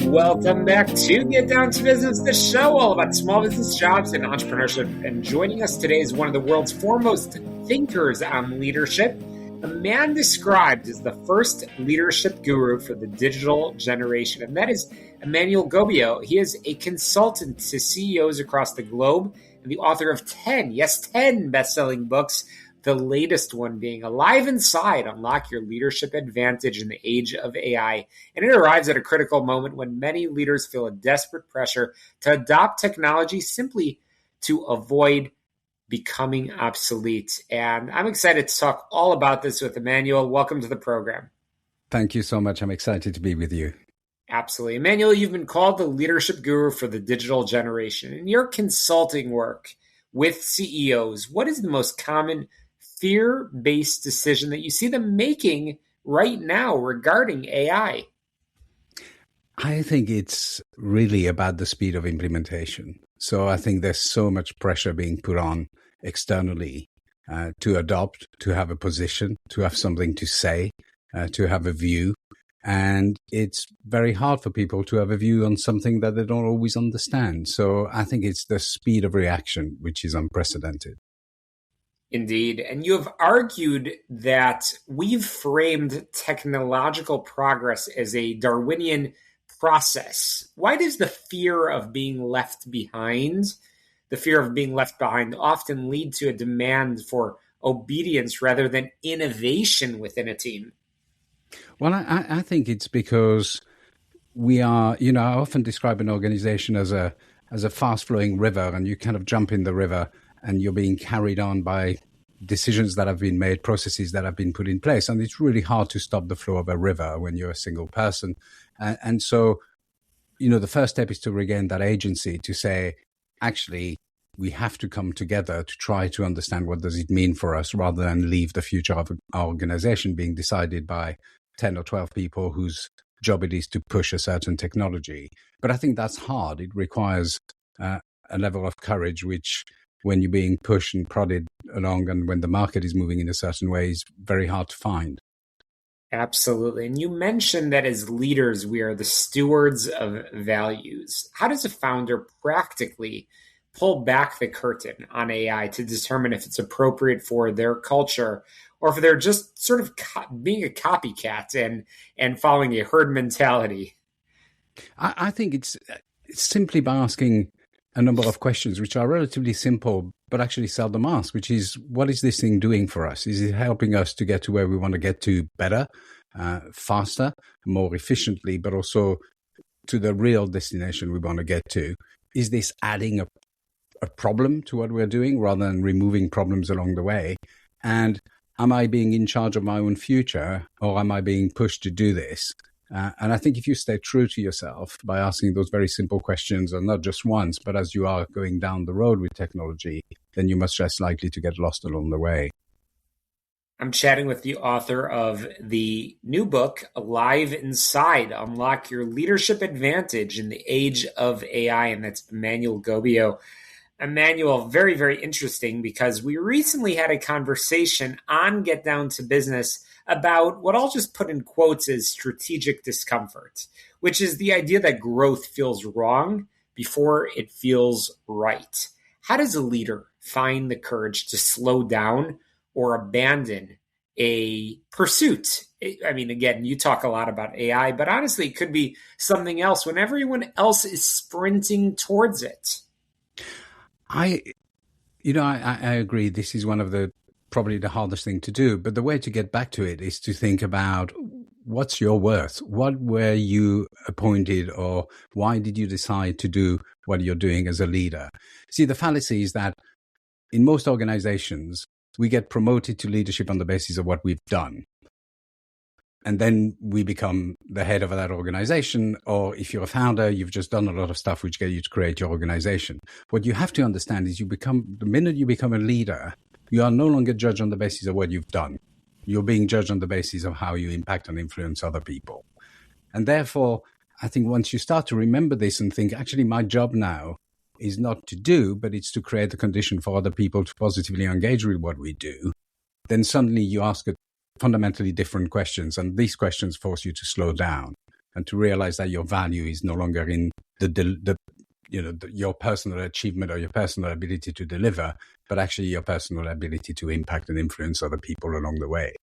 Welcome back to Get Down to Business, the show all about small business, jobs, and entrepreneurship. And joining us today is one of the world's foremost thinkers on leadership, a man described as the first leadership guru for the digital generation, and that is Emmanuel Gobillot. He is a consultant to CEOs across the globe and the author of 10 best-selling books, the latest one being Alive Inside, Unlock Your Leadership Advantage in the Age of AI. And it arrives at a critical moment when many leaders feel a desperate pressure to adopt technology simply to avoid becoming obsolete. And I'm excited to talk all about this with Emmanuel. Welcome to the program. Thank you so much. I'm excited to be with you. Absolutely. Emmanuel, you've been called the leadership guru for the digital generation. In your consulting work with CEOs, what is the most common fear-based decision that you see them making right now regarding AI? I think it's really about the speed of implementation. So I think there's so much pressure being put on externally to adopt, to have a position, to have something to say, to have a view. And it's very hard for people to have a view on something that they don't always understand. So I think it's the speed of reaction, which is unprecedented. Indeed. And you have argued that we've framed technological progress as a Darwinian process. Why does the fear of being left behind, often lead to a demand for obedience rather than innovation within a team? Well, I think it's because we are, I often describe an organization as a fast-flowing river, and you kind of jump in the river and you're being carried on by decisions that have been made, processes that have been put in place. And it's really hard to stop the flow of a river when you're a single person. And so, the first step is to regain that agency, to say, actually, we have to come together to try to understand what does it mean for us, rather than leave the future of our organization being decided by 10 or 12 people whose job it is to push a certain technology. But I think that's hard. It requires a level of courage, which when you're being pushed and prodded along and when the market is moving in a certain way is very hard to find. Absolutely. And you mentioned that as leaders, we are the stewards of values. How does a founder practically pull back the curtain on AI to determine if it's appropriate for their culture, or if they're just sort of being a copycat and following a herd mentality? I think it's simply by asking a number of questions, which are relatively simple, but actually seldom asked, which is, what is this thing doing for us? Is it helping us to get to where we want to get to better, faster, more efficiently, but also to the real destination we want to get to? Is this adding a problem to what we're doing rather than removing problems along the way? And am I being in charge of my own future, or am I being pushed to do this? And I think if you stay true to yourself by asking those very simple questions, and not just once, but as you are going down the road with technology, then you're much less likely to get lost along the way. I'm chatting with the author of the new book, Alive Inside, Unlock Your Leadership Advantage in the Age of AI, and that's Emmanuel Gobillot. Emmanuel, very, very interesting, because we recently had a conversation on Get Down to Business about what I'll just put in quotes as strategic discomfort, which is the idea that growth feels wrong before it feels right. How does a leader find the courage to slow down or abandon a pursuit? I mean, again, you talk a lot about AI, but honestly, it could be something else when everyone else is sprinting towards it. I agree. This is one of probably the hardest thing to do. But the way to get back to it is to think about, what's your worth? What were you appointed, or why did you decide to do what you're doing as a leader? See, the fallacy is that in most organizations, we get promoted to leadership on the basis of what we've done. And then we become the head of that organization. Or if you're a founder, you've just done a lot of stuff which get you to create your organization. What you have to understand is the minute you become a leader, you are no longer judged on the basis of what you've done. You're being judged on the basis of how you impact and influence other people. And therefore, I think once you start to remember this and think, actually, my job now is not to do, but it's to create the condition for other people to positively engage with what we do, then suddenly you ask fundamentally different questions. And these questions force you to slow down. and to realize that your value is no longer in your personal achievement or your personal ability to deliver, but actually your personal ability to impact and influence other people along the way.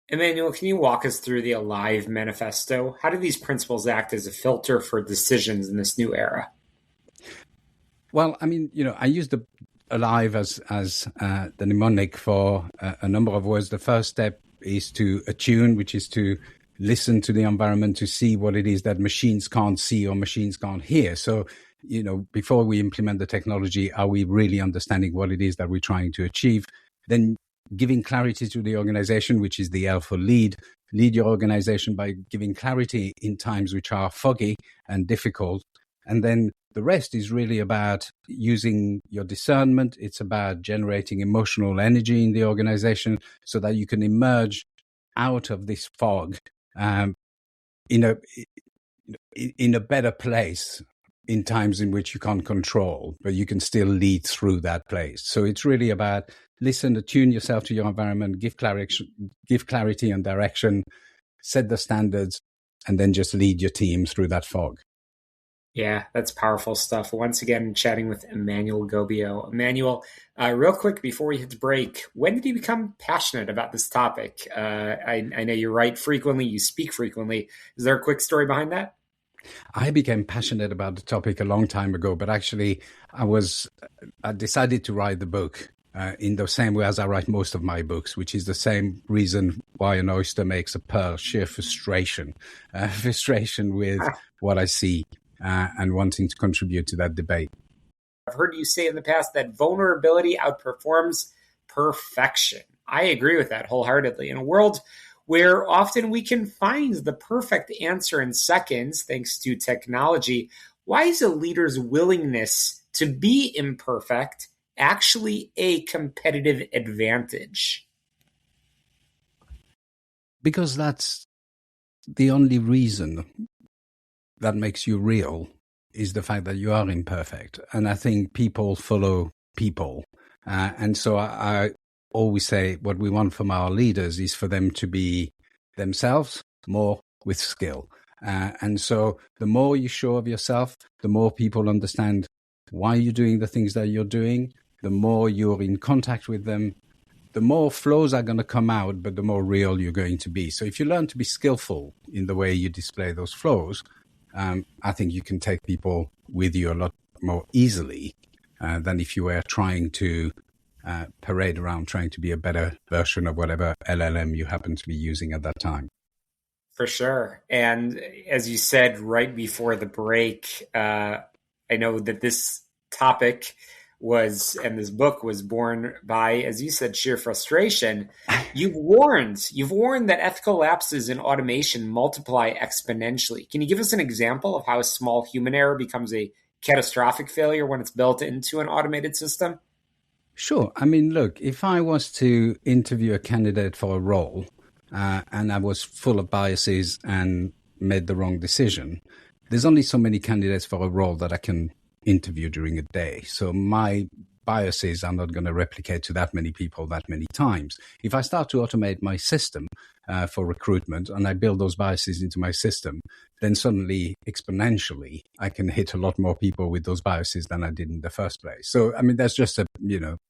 Emmanuel, can you walk us through the Alive Manifesto? How do these principles act as a filter for decisions in this new era? Well, I mean, I use the Alive as the mnemonic for a number of words. The first step is to attune, which is to listen to the environment, to see what it is that machines can't see or machines can't hear. So, before we implement the technology, are we really understanding what it is that we're trying to achieve? Then giving clarity to the organization, which is the L for lead. Lead your organization by giving clarity in times which are foggy and difficult. And then the rest is really about using your discernment. It's about generating emotional energy in the organization so that you can emerge out of this fog in a better place in times in which you can't control, but you can still lead through that place. So it's really about listen, attune yourself to your environment, give clarity and direction, set the standards, and then just lead your team through that fog. Yeah, that's powerful stuff. Once again, chatting with Emmanuel Gobillot. Emmanuel, real quick before we hit the break, when did you become passionate about this topic? I know you write frequently, you speak frequently. Is there a quick story behind that? I became passionate about the topic a long time ago, but actually I decided to write the book in the same way as I write most of my books, which is the same reason why an oyster makes a pearl, sheer frustration with what I see and wanting to contribute to that debate. I've heard you say in the past that vulnerability outperforms perfection. I agree with that wholeheartedly. In a world where often we can find the perfect answer in seconds, thanks to technology, why is a leader's willingness to be imperfect actually a competitive advantage? Because that's the only reason that makes you real, is the fact that you are imperfect. And I think people follow people. And so I always say what we want from our leaders is for them to be themselves, more with skill. And so the more you show of yourself, the more people understand why you're doing the things that you're doing, the more you're in contact with them, the more flows are going to come out, but the more real you're going to be. So if you learn to be skillful in the way you display those flows, I think you can take people with you a lot more easily than if you were trying to parade around trying to be a better version of whatever LLM you happen to be using at that time. For sure. And as you said right before the break, I know that this topic and this book was born by, as you said, sheer frustration. You've warned that ethical lapses in automation multiply exponentially. Can you give us an example of how a small human error becomes a catastrophic failure when it's built into an automated system? Sure. I mean, look, if I was to interview a candidate for a role and I was full of biases and made the wrong decision, there's only so many candidates for a role that I can interview during a day. So my biases are not going to replicate to that many people that many times. If I start to automate my system for recruitment and I build those biases into my system, then suddenly exponentially I can hit a lot more people with those biases than I did in the first place. So I mean, that's just a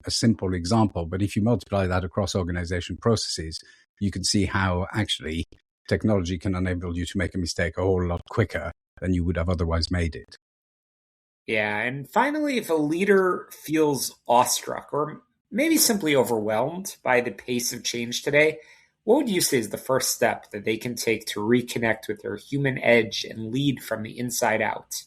simple example, but if you multiply that across organization processes, you can see how actually technology can enable you to make a mistake a whole lot quicker than you would have otherwise made it. Yeah, and finally, if a leader feels awestruck or maybe simply overwhelmed by the pace of change today, what would you say is the first step that they can take to reconnect with their human edge and lead from the inside out?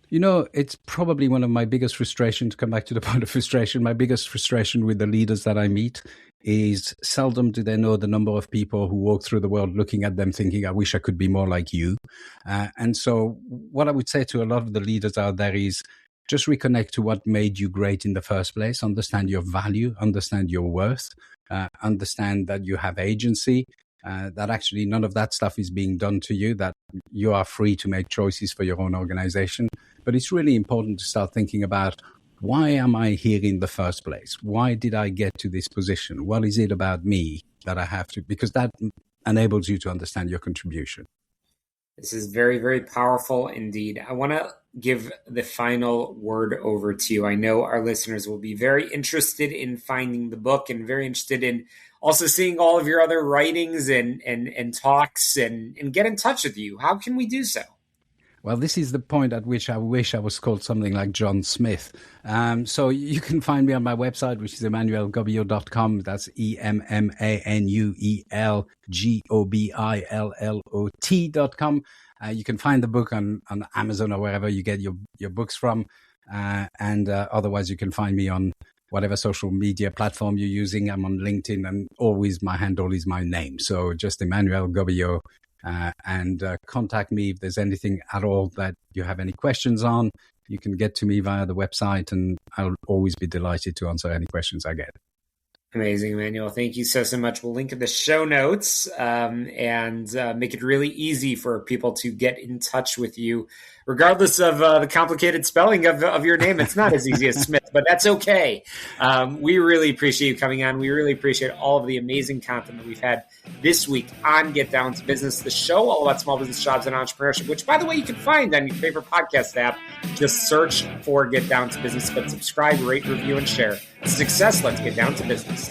It's probably one of my biggest frustrations, to come back to the point of frustration, my biggest frustration with the leaders that I meet is seldom do they know the number of people who walk through the world looking at them thinking, I wish I could be more like you. And so what I would say to a lot of the leaders out there is just reconnect to what made you great in the first place, understand your value, understand your worth, understand that you have agency, that actually none of that stuff is being done to you, that you are free to make choices for your own organization. But it's really important to start thinking about, why am I here in the first place? Why did I get to this position? What is it about me that I have to, because that enables you to understand your contribution. This is very, very powerful indeed. I want to give the final word over to you. I know our listeners will be very interested in finding the book and very interested in also seeing all of your other writings and talks and get in touch with you. How can we do so? Well, this is the point at which I wish I was called something like John Smith. So you can find me on my website, which is emmanuelgobillot.com. That's EMMANUELGOBILLOT.com. You can find the book on Amazon or wherever you get your books from. And otherwise, you can find me on whatever social media platform you're using. I'm on LinkedIn, and always my handle is my name. So just Emmanuel Gobillot. And contact me if there's anything at all that you have any questions on. You can get to me via the website, and I'll always be delighted to answer any questions I get. Amazing, Emmanuel. Thank you so much. We'll link in the show notes and make it really easy for people to get in touch with you, regardless of the complicated spelling of your name. It's not as easy as Smith, but that's okay. We really appreciate you coming on. We really appreciate all of the amazing content that we've had this week on Get Down to Business, the show all about small business, jobs, and entrepreneurship, which, by the way, you can find on your favorite podcast app. Just search for Get Down to Business, but subscribe, rate, review, and share. Success. Let's get down to business.